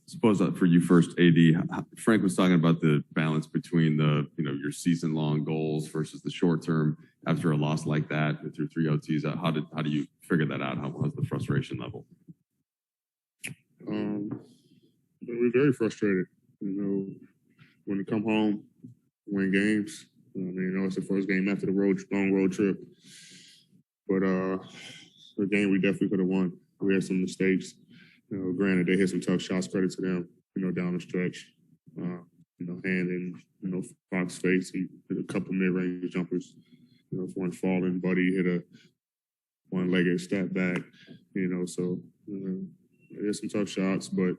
Suppose for you first, AD, Frank was talking about the balance between your season-long goals versus the short-term after a loss like that through 3 OTs. How do you figure that out? How's the frustration level? We're very frustrated. When we come home, win games. It's the first game after the long road trip. But the game we definitely could have won. We had some mistakes. Granted, they hit some tough shots. Credit to them. Down the stretch. Hand in Fox's face. He hit a couple mid-range jumpers. One falling, Buddy hit a one-legged step back. So they hit some tough shots, but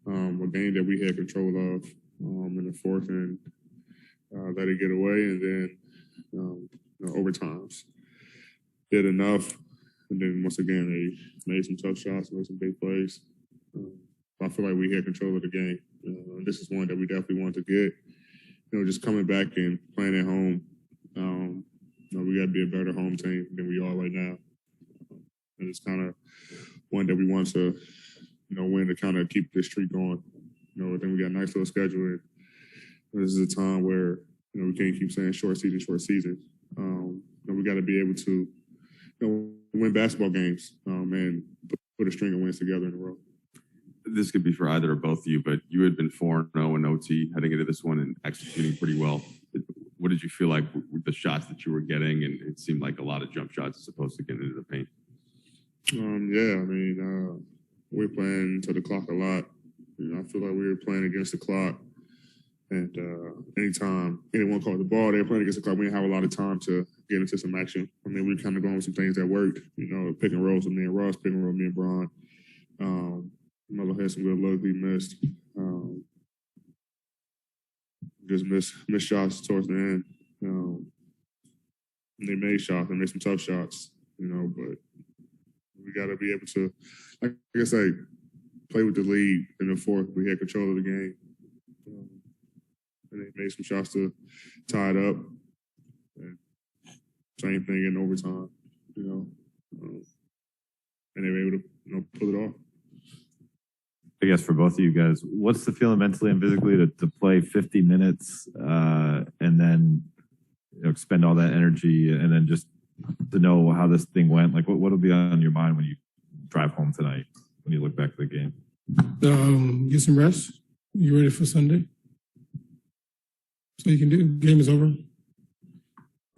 a game that we had control of in the fourth and let it get away, and then overtimes did enough, and then once again they made some tough shots, made some big plays. I feel like we had control of the game. This is one that we definitely want to get. Just coming back and playing at home. We got to be a better home team than we are right now. And it's kind of one that we want to, win to kind of keep this streak going. I think we got a nice little schedule. And this is a time where, we can't keep saying short season. We got to be able to, win basketball games and put a string of wins together in a row. This could be for either or both of you, but you had been 4-0 in OT heading into this one and executing pretty well. What did you feel like with the shots that you were getting? And it seemed like a lot of jump shots as opposed to getting into the paint. We're playing to the clock a lot. I feel like we were playing against the clock. And anytime anyone caught the ball, they were playing against the clock. We didn't have a lot of time to get into some action. We were kind of going with some things that worked. Pick and rolls with me and Ross, pick and roll with me and Bron. Melo had some good looks we missed. Just missed shots towards the end. And they made shots. They made some tough shots, but we got to be able to, like I say, play with the lead in the fourth. We had control of the game. And they made some shots to tie it up. And same thing in overtime, and they were able to, pull it off. I guess for both of you guys, what's the feeling mentally and physically to play 50 minutes and then expend all that energy and then just to know how this thing went? Like, what'll be on your mind when you drive home tonight, when you look back at the game? Get some rest. You ready for Sunday? So you can do. Game is over.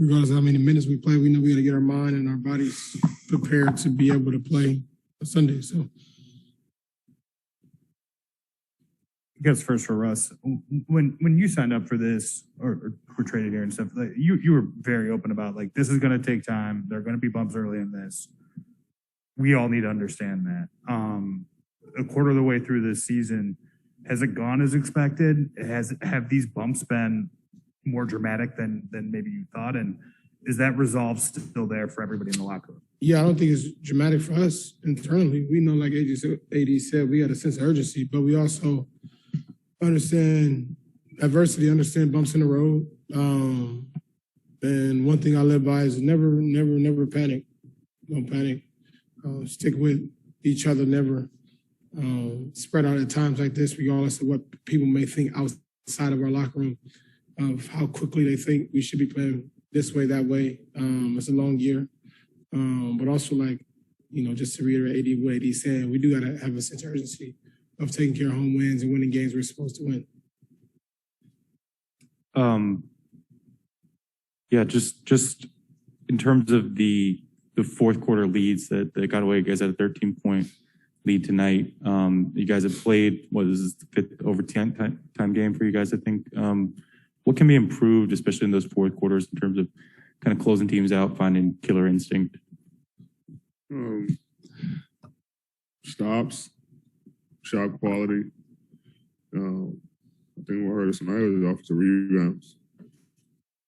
Regardless of how many minutes we play, we know we got to get our mind and our bodies prepared to be able to play Sunday. So. I guess first for Russ, when you signed up for this or were traded here and stuff, like you were very open about like this is going to take time. There are going to be bumps early in this. We all need to understand that. A quarter of the way through this season, has it gone as expected? Have these bumps been more dramatic than maybe you thought? And is that resolve still there for everybody in the locker room? Yeah, I don't think it's dramatic for us internally. We know, like AD said, we got a sense of urgency, but we also understand adversity, understand bumps in the road. And one thing I live by is never panic. Don't panic. Stick with each other, never spread out at times like this, regardless of what people may think outside of our locker room, of how quickly they think we should be playing this way, that way. It's a long year. But also, just to reiterate what AD's saying, we do got to have a sense of urgency of taking care of home wins and winning games we're supposed to win. Just in terms of the fourth quarter leads that got away, you guys had a 13-point lead tonight. You guys have played, what is this, the fifth overtime game for you guys, I think. What can be improved, especially in those fourth quarters, in terms of kind of closing teams out, finding killer instinct? Stops, shot quality. I think what hurt us tonight was the offensive rebounds.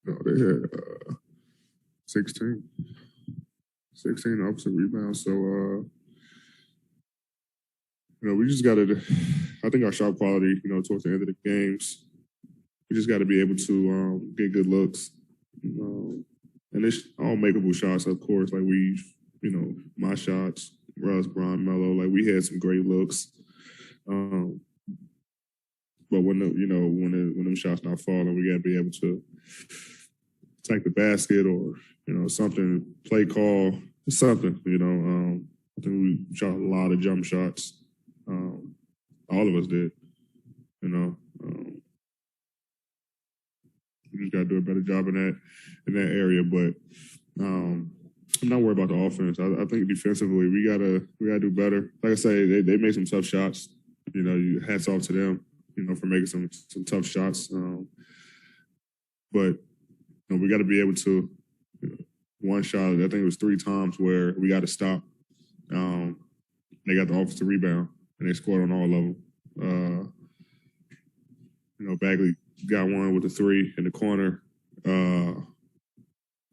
They had 16 offensive rebounds. So, we just got to, I think our shot quality, towards the end of the games, we just got to be able to get good looks. And it's all makeable shots, of course. Like my shots, Russ, Bron, Melo, like we had some great looks. But when when them shots not falling, we got to be able to take the basket or something, play call, something. I think we shot a lot of jump shots. All of us did. We just got to do a better job in that area. But I'm not worried about the offense. I think defensively we gotta do better. Like I say, they made some tough shots. Hats off to them. For making some tough shots. But we got to be able to. One shot, I think it was 3 times where we got to stop. They got the offensive rebound and they scored on all of them. Bagley got one with a 3 in the corner. I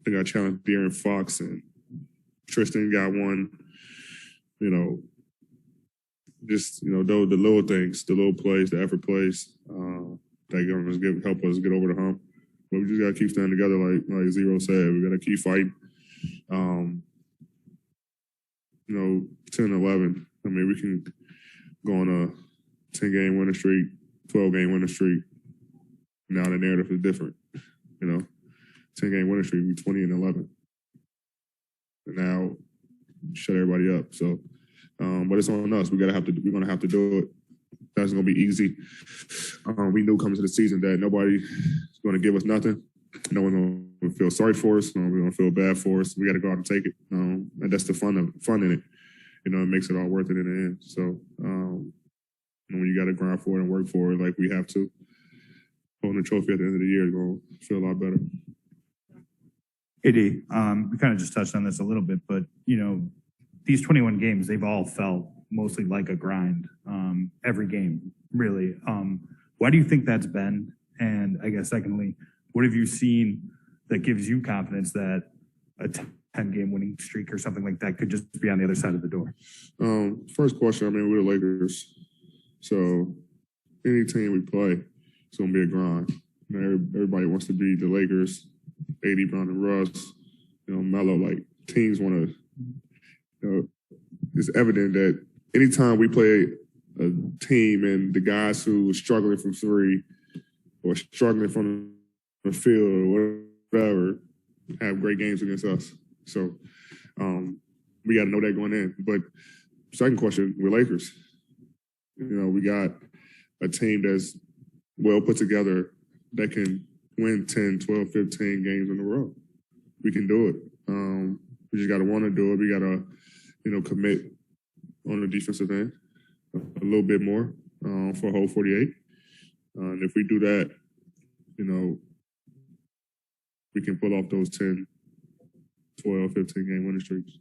think I challenged De'Aaron Fox and Tristan got one. Just the little things, the little plays, the effort plays that gonna help us get over the hump. But we just gotta keep standing together, like Zero said. We gotta keep fighting. 10-11. I mean, we can go on a 10-game winning streak, 12-game winning streak. Now the narrative is different. 10-game winning streak, we 20-11. And now shut everybody up. So, but it's on us. We're gonna have to do it. That's gonna be easy. We knew coming to the season that nobody is gonna give us nothing. No one's gonna feel sorry for us. We're gonna feel bad for us. We got to go out and take it. And that's the fun in it. It makes it all worth it in the end. So when you got to grind for it and work for it like we have to, holding the trophy at the end of the year is gonna feel a lot better. AD, we kind of just touched on this a little bit, but these 21 games, they've all felt mostly like a grind. Every game, really. Why do you think that's been? And I guess secondly, what have you seen that gives you confidence that a 10-game winning streak or something like that could just be on the other side of the door? First question, we're the Lakers. So any team we play, it's going to be a grind. Everybody wants to be the Lakers, AD, Brown, and Russ, Melo. Like, teams want to, it's evident that anytime we play a team and the guys who are struggling from 3 or struggling from the field or whatever have great games against us. So we got to know that going in. But second question, we're Lakers. We got a team that's well put together that can win 10, 12, 15 games in a row. We can do it. We just got to want to do it. We got to, commit on the defensive end a little bit more for a whole 48. And if we do that, we can pull off those 10, 12, 15-game winning streaks.